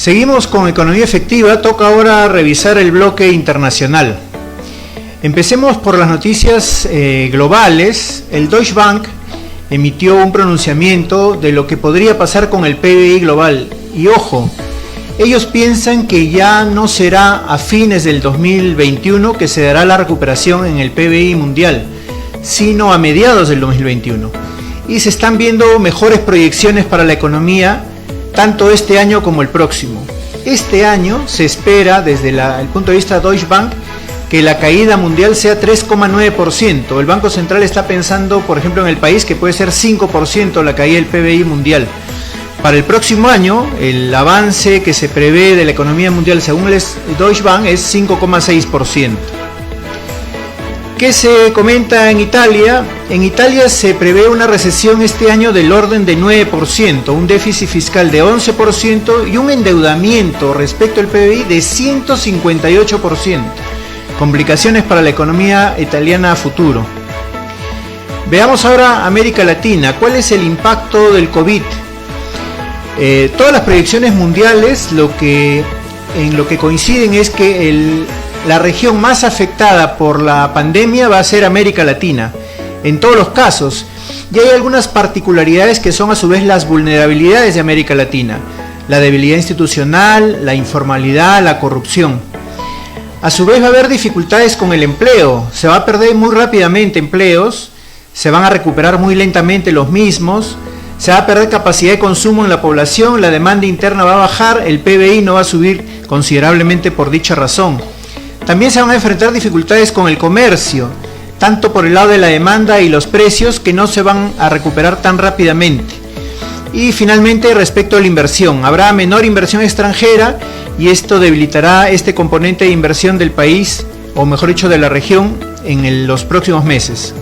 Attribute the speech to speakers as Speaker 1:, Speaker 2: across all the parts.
Speaker 1: Seguimos con economía efectiva, toca ahora revisar el bloque internacional. Empecemos por las noticias globales. El Deutsche Bank emitió un pronunciamiento de lo que podría pasar con el PBI global. Y ojo, ellos piensan que ya no será a fines del 2021 que se dará la recuperación en el PBI mundial, sino a mediados del 2021. Y se están viendo mejores proyecciones para la economía, tanto este año como el próximo. Este año se espera, desde el punto de vista de Deutsche Bank, que la caída mundial sea 3,9%. El Banco Central está pensando, por ejemplo, en el país que puede ser 5% la caída del PBI mundial. Para el próximo año, el avance que se prevé de la economía mundial según el Deutsche Bank es 5,6%. ¿Qué se comenta en Italia? En Italia se prevé una recesión este año del orden de 9%, un déficit fiscal de 11% y un endeudamiento respecto al PBI de 158%. Complicaciones para la economía italiana a futuro. Veamos ahora América Latina. ¿Cuál es el impacto del COVID? Todas las proyecciones mundiales en lo que coinciden es que la región más afectada por la pandemia va a ser América Latina, en todos los casos. Y hay algunas particularidades que son a su vez las vulnerabilidades de América Latina: la debilidad institucional, la informalidad, la corrupción. A su vez va a haber dificultades con el empleo, se va a perder muy rápidamente empleos, se van a recuperar muy lentamente los mismos, se va a perder capacidad de consumo en la población, la demanda interna va a bajar, el PBI no va a subir considerablemente por dicha razón. También se van a enfrentar dificultades con el comercio, tanto por el lado de la demanda y los precios, que no se van a recuperar tan rápidamente. Y finalmente, respecto a la inversión, habrá menor inversión extranjera y esto debilitará este componente de inversión del país, o mejor dicho de la región, en los próximos meses.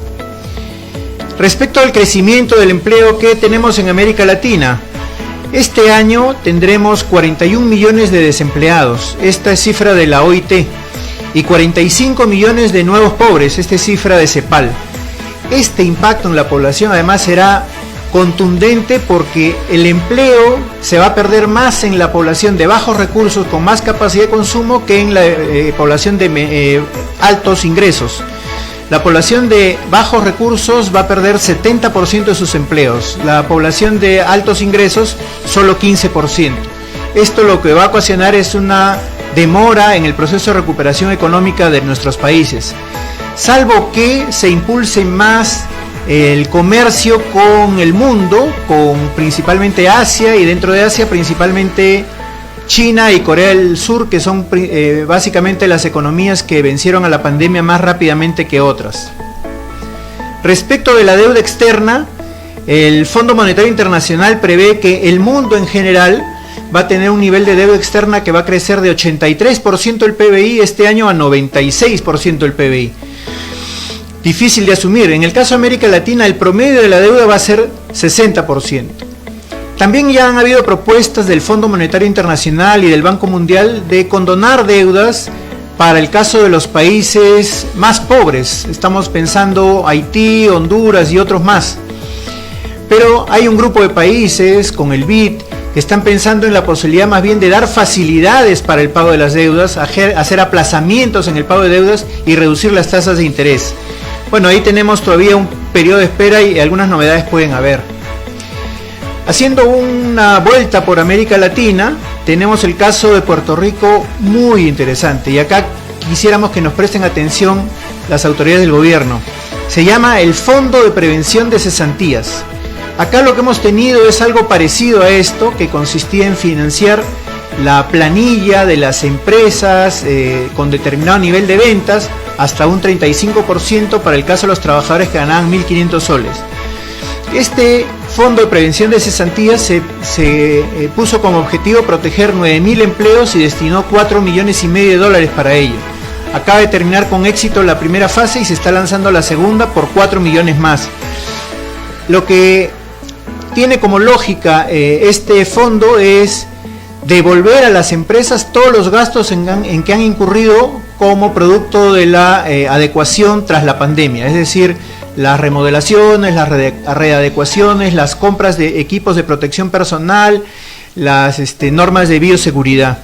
Speaker 1: Respecto al crecimiento del empleo que tenemos en América Latina, este año tendremos 41 millones de desempleados, esta es cifra de la OIT, y 45 millones de nuevos pobres, esta es cifra de CEPAL. Este impacto en la población además será contundente porque el empleo se va a perder más en la población de bajos recursos con más capacidad de consumo que en la población de altos ingresos. La población de bajos recursos va a perder 70% de sus empleos, la población de altos ingresos solo 15%. Esto lo que va a ocasionar es una demora en el proceso de recuperación económica de nuestros países, salvo que se impulse más el comercio con el mundo, con principalmente Asia, y dentro de Asia principalmente China y Corea del Sur, que son básicamente las economías que vencieron a la pandemia más rápidamente que otras. Respecto de la deuda externa, el Fondo Monetario Internacional prevé que el mundo en general va a tener un nivel de deuda externa que va a crecer de 83% del PBI este año a 96% del PBI. Difícil de asumir. En el caso de América Latina, el promedio de la deuda va a ser 60%. También ya han habido propuestas del Fondo Monetario Internacional y del Banco Mundial de condonar deudas para el caso de los países más pobres. Estamos pensando Haití, Honduras y otros más. Pero hay un grupo de países con el BID que están pensando en la posibilidad más bien de dar facilidades para el pago de las deudas, hacer aplazamientos en el pago de deudas y reducir las tasas de interés. Bueno, ahí tenemos todavía un periodo de espera y algunas novedades pueden haber. Haciendo una vuelta por América Latina, tenemos el caso de Puerto Rico muy interesante y acá quisiéramos que nos presten atención las autoridades del gobierno. Se llama el Fondo de Prevención de Cesantías. Acá lo que hemos tenido es algo parecido a esto, que consistía en financiar la planilla de las empresas con determinado nivel de ventas hasta un 35% para el caso de los trabajadores que ganaban 1.500 soles. Este Fondo de Prevención de Cesantías se puso como objetivo proteger 9.000 empleos y destinó $4,5 millones para ello. Acaba de terminar con éxito la primera fase y se está lanzando la segunda por 4 millones más. Lo que tiene como lógica este fondo es devolver a las empresas todos los gastos en que han incurrido como producto de la adecuación tras la pandemia, es decir, las remodelaciones, las readecuaciones, las compras de equipos de protección personal, las normas de bioseguridad.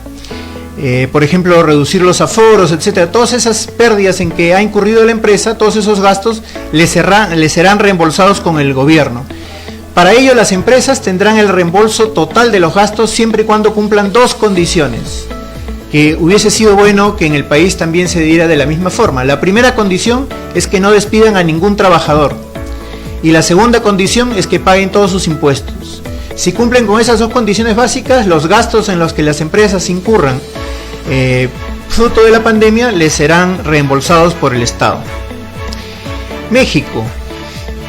Speaker 1: Por ejemplo, reducir los aforos, etcétera. Todas esas pérdidas en que ha incurrido la empresa, todos esos gastos les serán reembolsados con el gobierno. Para ello, las empresas tendrán el reembolso total de los gastos siempre y cuando cumplan dos condiciones, que hubiese sido bueno que en el país también se diera de la misma forma. La primera condición es que no despidan a ningún trabajador, y la segunda condición es que paguen todos sus impuestos. Si cumplen con esas dos condiciones básicas, los gastos en los que las empresas incurran fruto de la pandemia les serán reembolsados por el Estado. México.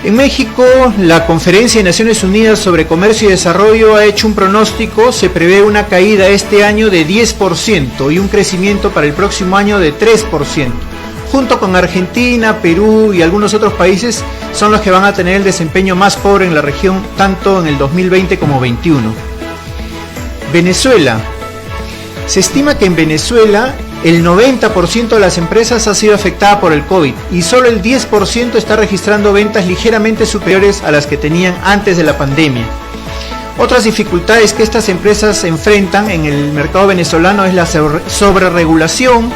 Speaker 1: En México, la Conferencia de Naciones Unidas sobre Comercio y Desarrollo ha hecho un pronóstico. Se prevé una caída este año de 10% y un crecimiento para el próximo año de 3%. Junto con Argentina, Perú y algunos otros países son los que van a tener el desempeño más pobre en la región, tanto en el 2020 como 2021. Venezuela. Se estima que en Venezuela el 90% de las empresas ha sido afectada por el COVID y solo el 10% está registrando ventas ligeramente superiores a las que tenían antes de la pandemia. Otras dificultades que estas empresas enfrentan en el mercado venezolano es la sobreregulación,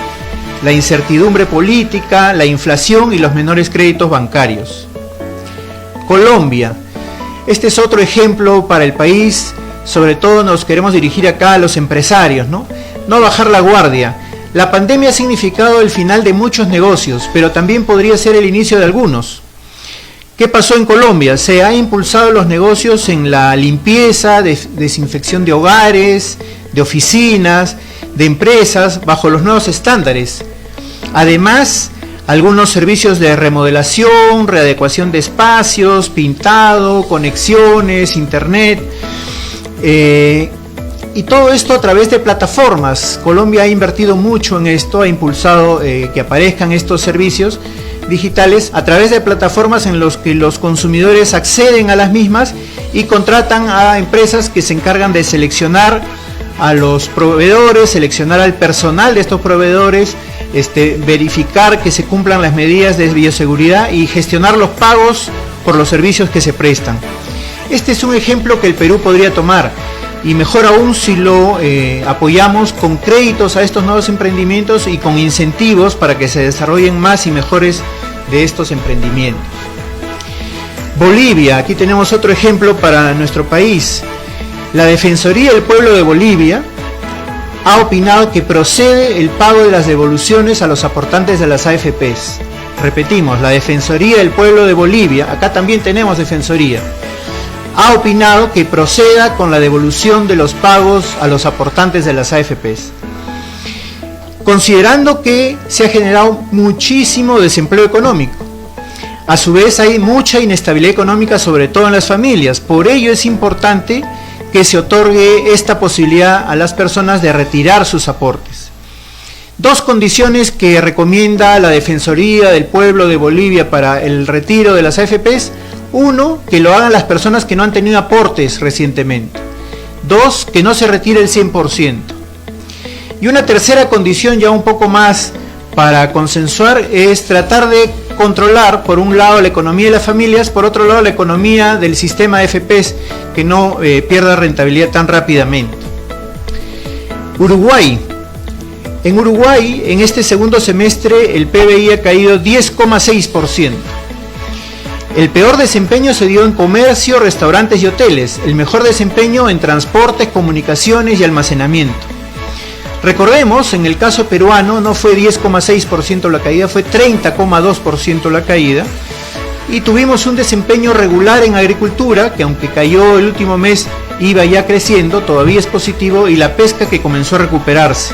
Speaker 1: la incertidumbre política, la inflación y los menores créditos bancarios. Colombia. Este es otro ejemplo para el país. Sobre todo nos queremos dirigir acá a los empresarios, ¿no? No bajar la guardia. La pandemia ha significado el final de muchos negocios, pero también podría ser el inicio de algunos. ¿Qué pasó en Colombia? Se han impulsado los negocios en la limpieza, desinfección de hogares, de oficinas, de empresas, bajo los nuevos estándares. Además, algunos servicios de remodelación, readecuación de espacios, pintado, conexiones, internet. Y todo esto a través de plataformas. Colombia ha invertido mucho en esto, ha impulsado que aparezcan estos servicios digitales a través de plataformas en los que los consumidores acceden a las mismas y contratan a empresas que se encargan de seleccionar a los proveedores, seleccionar al personal de estos proveedores, verificar que se cumplan las medidas de bioseguridad y gestionar los pagos por los servicios que se prestan. Este es un ejemplo que el Perú podría tomar, y mejor aún si lo apoyamos con créditos a estos nuevos emprendimientos y con incentivos para que se desarrollen más y mejores de estos emprendimientos. Bolivia, aquí tenemos otro ejemplo para nuestro país. La Defensoría del Pueblo de Bolivia ha opinado que procede el pago de las devoluciones a los aportantes de las AFPs. Repetimos, la Defensoría del Pueblo de Bolivia, acá también tenemos Defensoría, ha opinado que proceda con la devolución de los pagos a los aportantes de las AFPs. Considerando que se ha generado muchísimo desempleo económico. A su vez hay mucha inestabilidad económica, sobre todo en las familias. Por ello es importante que se otorgue esta posibilidad a las personas de retirar sus aportes. Dos condiciones que recomienda la Defensoría del Pueblo de Bolivia para el retiro de las AFPs. Uno, que lo hagan las personas que no han tenido aportes recientemente. Dos, que no se retire el 100%. Y una tercera condición ya un poco más para consensuar es tratar de controlar, por un lado, la economía de las familias, por otro lado, la economía del sistema de AFPs, que no pierda rentabilidad tan rápidamente. Uruguay. En Uruguay, en este segundo semestre, el PBI ha caído 10,6%. El peor desempeño se dio en comercio, restaurantes y hoteles. El mejor desempeño en transportes, comunicaciones y almacenamiento. Recordemos, en el caso peruano no fue 10,6% la caída, fue 30,2% la caída. Y tuvimos un desempeño regular en agricultura, que aunque cayó el último mes, iba ya creciendo, todavía es positivo, y la pesca, que comenzó a recuperarse.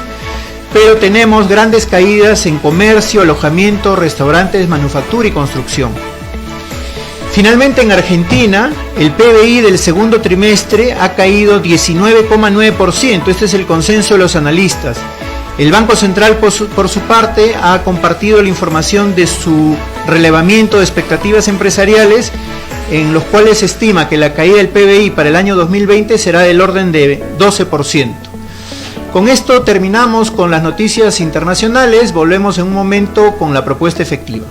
Speaker 1: Pero tenemos grandes caídas en comercio, alojamiento, restaurantes, manufactura y construcción. Finalmente, en Argentina, el PBI del segundo trimestre ha caído 19,9%. Este es el consenso de los analistas. El Banco Central, por su parte, ha compartido la información de su relevamiento de expectativas empresariales, en los cuales se estima que la caída del PBI para el año 2020 será del orden de 12%. Con esto terminamos con las noticias internacionales. Volvemos en un momento con la propuesta efectiva.